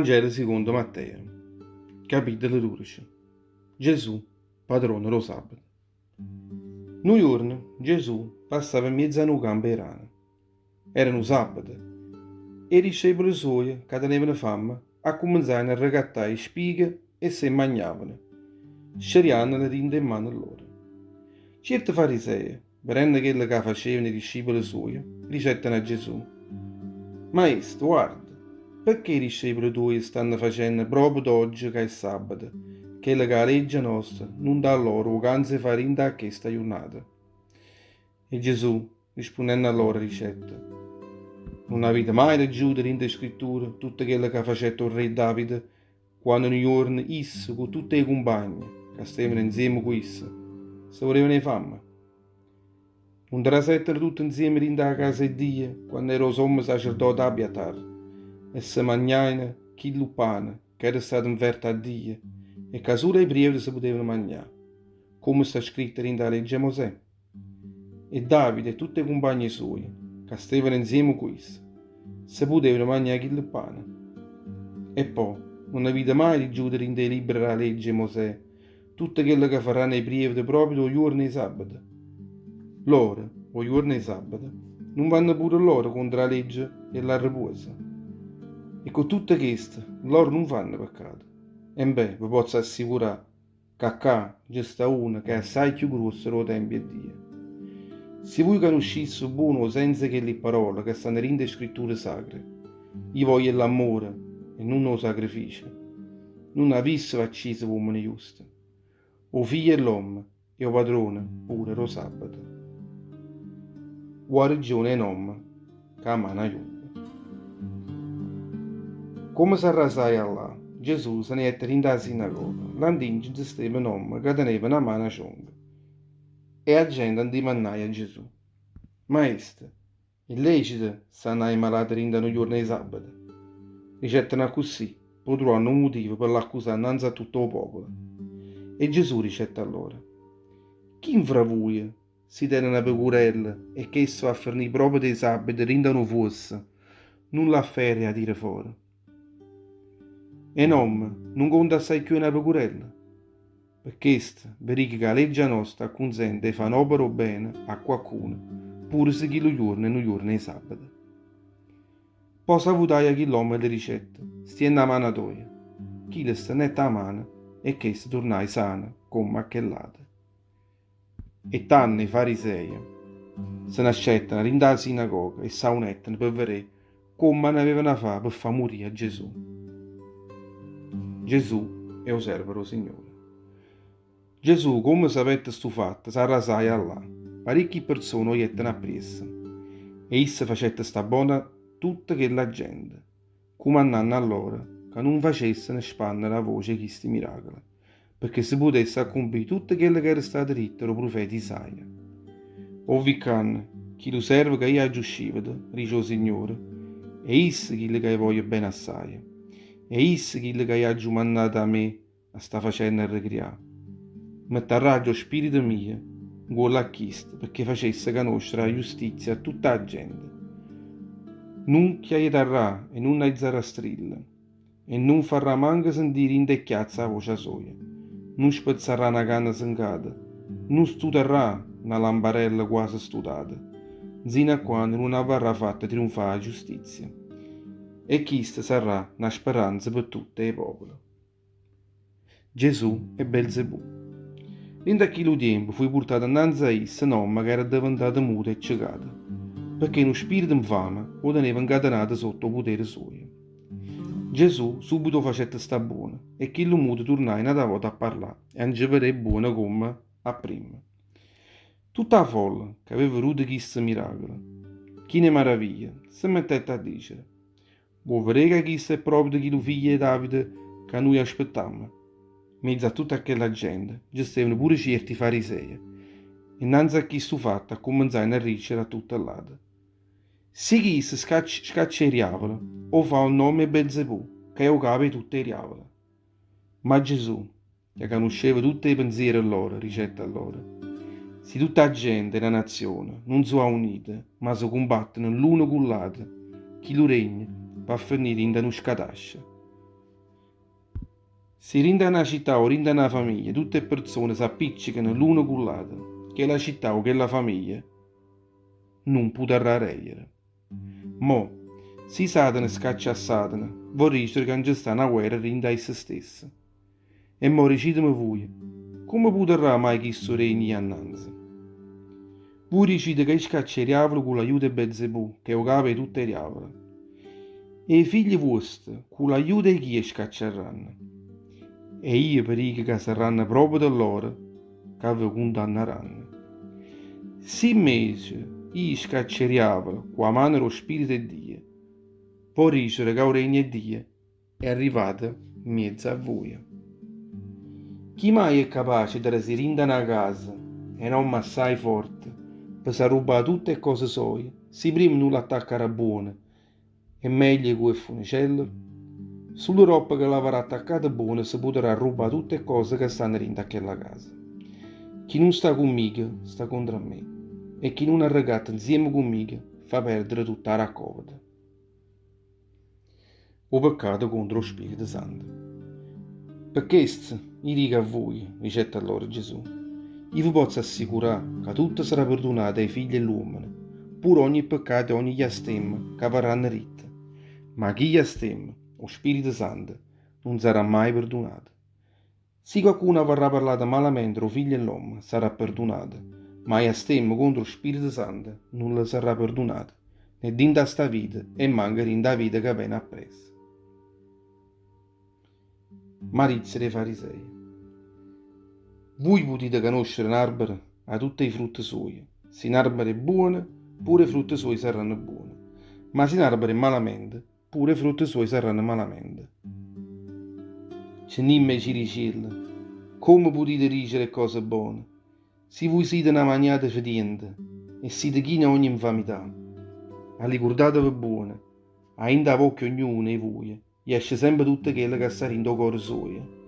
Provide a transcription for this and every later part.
Vangelo secondo Matteo, capitolo 12. Gesù, padrone lo sabato. Un giorno Gesù passava in mezzo a un campo e rana. Era un sabato e i discepoli suoi, che tenevano fame, cominciarono a raccattare spighe e se mangiavano, scegliendo rinde in mano loro. Certi farisei, vedendo quello che facevano i discepoli suoi, ricettano a Gesù: Maestro, guarda, perché i discepoli tuoi stanno facendo proprio d'oggi che è sabato, che la legge nostra non dà loro vacanze farina da questa giornata? E Gesù, rispondendo a loro, ricetta: non avete mai leggiuto in scrittura tutto quello che faceva il re Davide quando un giorno esso con tutti i compagni che stavano insieme con esso se volevano fame? Non trasettero tutti insieme in da casa di Dio quando era sommo sacerdote Abiatar e se mangiavano chilo pane che era stato inferto a Dio e che solo i preti si potevano mangiare, come sta scritto in da legge Mosè. E Davide e tutti i compagni suoi che stavano insieme con esso se potevano mangiare chilo pane. E poi non avete mai leggiuto in dei libri della legge Mosè tutto quello che faranno i preti proprio il giorno di sabato? Loro, o giorno di sabato, non vanno pure loro contro la legge e la riposa. E con tutto questo, loro non fanno peccato. E beh, vi posso assicurare che qua c'è sta una che è assai più grossa del Tempio di Dio. Se voi conosceste buono senza quelle parole che stanno in scritture sacre, io voglio l'amore e non lo sacrificio, non avesse acceso uomini giusti. O figlio dell'uomo e o padrone pure lo sabato. Guarigione in nome, che a mano aiuta. Come si arrasai là, Gesù se ne è in da sinagoga, l'andinge di steve nome che teneva una mano a cionga. E la gente andimannai a Gesù: Maestro, è lecito sanare i malati in un giorno di sabato? Ricettano così, potranno un motivo per l'accusare innanzi a tutto il popolo. E Gesù ricetta loro: chi fra voi si tiene una pecorella e che esso a fornire proprio dei sabati rindano fosse, non la ferie a dire fuori? E non conta assai più una pecorella? Per questo, verifica la legge nostra consente di fare opera bene a qualcuno, pure se chi lo giorno è un giorno di sabato. Poi salutare a chi l'uomo le ricette, stienda a mano tua, chi le sta netta a mano e che si tornai sana come macchellata. E tanne i farisei se ne ascettano in da sinagoga e saunettano per vedere come ne avevano a fare per far morire a Gesù. Gesù è osserva lo Signore. Gesù, come sapete sto fatto, si arrasai là. Parecchie persone gli appresa. E essa facette sta buona tutta quella gente, comandando a loro che non facessero spannere la voce di questi miracoli, perché si potesse compiere tutto quello che era stato detto dal profeta Isaia. Ovvican, chi lo serve che io aggiuscivete, dice il Signore, e issa chi che voglio bene assai, e issa chi che io aggiù mandato a me a sta facendo ricriare. Metterà lo spirito mio, vuole acquisto, perché facesse conoscere la giustizia a tutta la gente. Non chiaierà e non aizzerà strilla, e non farà manco sentire in decchiazza la voce sua. Non spezzerà una canna sengata, non studerà una lamparella quasi studata, sino a quando non avrà fatto trionfare la giustizia. E questa sarà una speranza per tutti i popoli. Gesù è Belzebù. In aquele tempo fu portato innanzi a essa nonna che era diventata muta e ciecata, perché uno spirito infame lo teneva incatenato sotto il potere suo. Gesù subito facette sta buona e quello muto tornai una volta a parlare e non ci vedeva buona come a prima. Tutta la folla che aveva veduto questo miracolo, che ne meraviglia, si mettette a dire: vuoi vedere che questo è proprio quello figlio di Davide che noi aspettiamo? In mezzo a tutta quella gente, gestivano pure certi farisei. Innanzi a questo fatto, cominciarono a ridere a tutti i lati. Se chi si scaccia il diavolo, o fa un nome Belzebù, che è il capo di tutti i diavoli. Ma Gesù, che conosceva tutti i pensieri loro, ricetta loro: se tutta la gente e la nazione non sono unite, ma si combattono l'uno con l'altro, chi lo regna va a finire in uno scatascio. Si rinda una città o rinda una famiglia, tutte persone si appiccicano l'uno con l'altro, che la città o che la famiglia non potrà reggere. Mo, se Satana scaccia a Satana, vorrei che non sta una guerra rinda a se stessa. E mo decidimi voi, come potrà mai questo regni annanzi? Voi decide che scaccia il diavolo con l'aiuto di Beelzebù, che è il capo di tutte le diavole. E i figli vostri, con l'aiuto di chi scacceranno? E io prego che saranno proprio da loro che vi condanneranno. Se invece io scaccio il diavolo con la mano dello Spirito di Dio, vorrei che il regno di Dio è arrivato in mezzo a voi. Chi mai è capace di resistere una casa e non assai forte per si rubare tutte le cose sue, se prima non l'attaccare buone è meglio che il funicello? Sulla roba che l'avrà attaccata buona si potrà rubare tutte le cose che stanno dentro a quella casa. Chi non sta conmigo sta contro me e chi non arregata insieme conmigo fa perdere tutta la raccolta. O peccato contro lo Spirito Santo. Per questo, io dico a voi, ricetta allora Gesù, io vi posso assicurare che tutto sarà perdonato ai figli dell'uomo, pure ogni peccato e ogni chiastemma che verranno ritte. Ma chi chiastemma, o Spirito Santo, non sarà mai perdonato. Se qualcuno avrà parlato malamente o figlio dell'uomo, sarà perdonato, ma chiastemma contro lo Spirito Santo non le sarà perdonato, né dinda sta vita e manca dinda vita che viene appresso. Malizia dei farisei. Voi potete conoscere un albero a tutti i frutti suoi. Se un albero è buono, pure i frutti suoi saranno buoni. Ma se un albero è malamente, pure i frutti suoi saranno malamente. C'è nimme ci dice, come potete dicere cose buone? Se voi siete una maniata fediente e siete chini a ogni infamità. Ricordatevi buone, a inda vocchio ognuno di voi, esce sempre tutto quello che sta in cuore suo.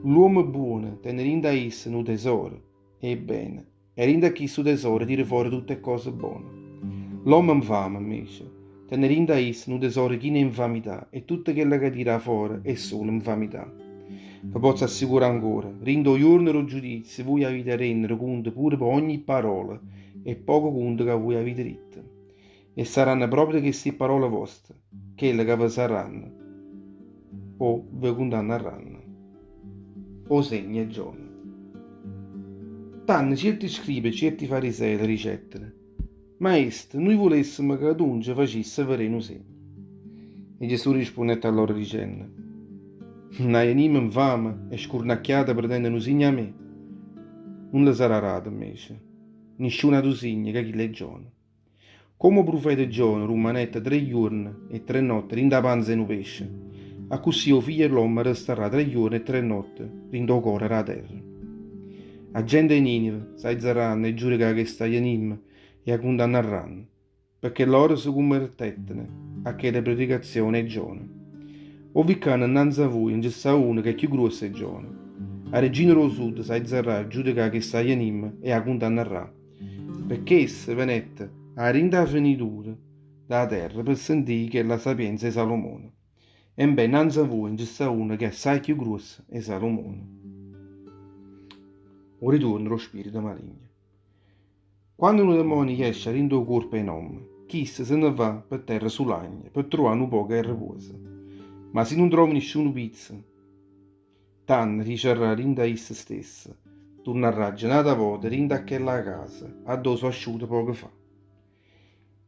L'uomo buono tiene in da esso un tesoro, ebbene, e in da questo tesoro tira fuori tutte cose buone. L'uomo infame, invece, tiene in da esso un tesoro che è infamità, e tutto quello che tira fuori è solo infamità. Vi posso assicurare ancora, rindo giorno del giudizio, voi avete a rendere conto pure per ogni parola, e poco conto che voi avete detto. E saranno proprio queste parole vostre, quelle che vi saranno, o vi condanneranno. O segna giorno. Tanti certi scribi e certi farisei le ricettano. Maestro, noi volessimo che tu ci facesse vedere un segno. E Gesù rispondette a loro dicendo, una anima infame e scurnacchiata pretende un segno a me. Non le sarà raro invece. Nessuna tu segni che chi le giorno. Come profeta Giona rimanette 3 giorni e 3 notti in da panza e un pesce, a così il figlio dell'uomo resterà 3 giorni e 3 notti in do cuore alla terra. A gente di Ninive si alzeranno e giudica che sta anima e a condanneranno, perché loro si convertettero a che le predicazioni è Giona. O vicano innanzi a voi non c'è sta uno che è più grosso è Giona. A regina del sud si alzerà a giudicare che sta anima e a condannerà, perché essa venette a rinda finitura da terra per sentire che la sapienza è Salomone. E ben innanzi a voi c'è sta uno che è assai più grosso è Salomone. O ritorno lo spirito maligno. Quando un demonio esce rinda il corpo enorme, chissà se ne va per terra sull'agna per trovare un po' che riposa. Ma se non trova nessuno pizza, tanto ricerrà rinda essa stessa, tornerà giornata volta rinda a quella casa, addosso asciutto poco fa.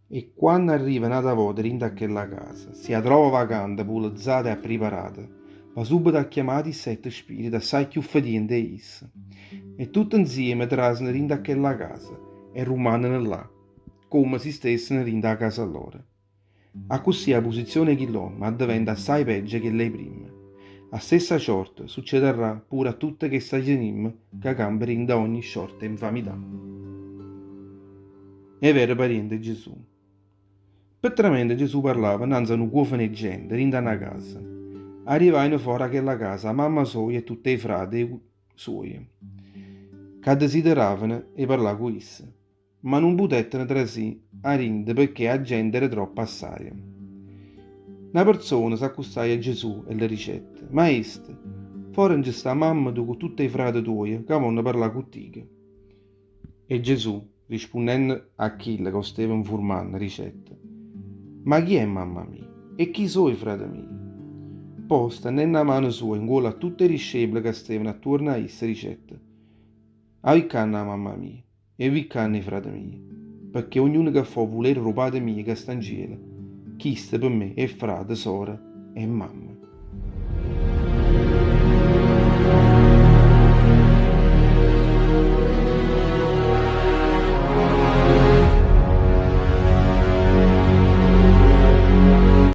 E quando arriva una volta rinda a quella casa, si trova vacante, pulizzata e preparata, va subito a chiamare i 7 spiriti assai più fedienti di essa. E tutti insieme trasano rinda a quella casa e rimangono là, come se stessero rinda a casa loro. A così la posizione che l'uomo diventa assai peggio che lei prima. A stessa sorte succederà pure a tutte queste anime che cambiano rinda ogni sorta infamità. È vero pariente Gesù. Petramente Gesù parlava innanzi a un cuofane gente rinda una casa. Arrivano fuori a quella casa mamma sua e tutti i frati suoi, che desideravano e parlare con essa, ma non potettero tra sé a rinde perché la gente era troppo assai. Una persona si accostava a Gesù e le ricette, Maestro, fuori c'è sta mamma tu con tutti i frati tuoi che vogliono parlare con te. E Gesù, rispondendo a chi che stava informando, ricette: Ma chi è mamma mia? E chi sono i frati miei? Posta nella mano sua in gola a tutte le discepoli che stavano attorno a essa ricette: A viccanna mamma mia, e viccanna i frati miei, perché ognuno che fa volere rubate mie che sta in cielo, chi sta per me è frate, sora e mamma.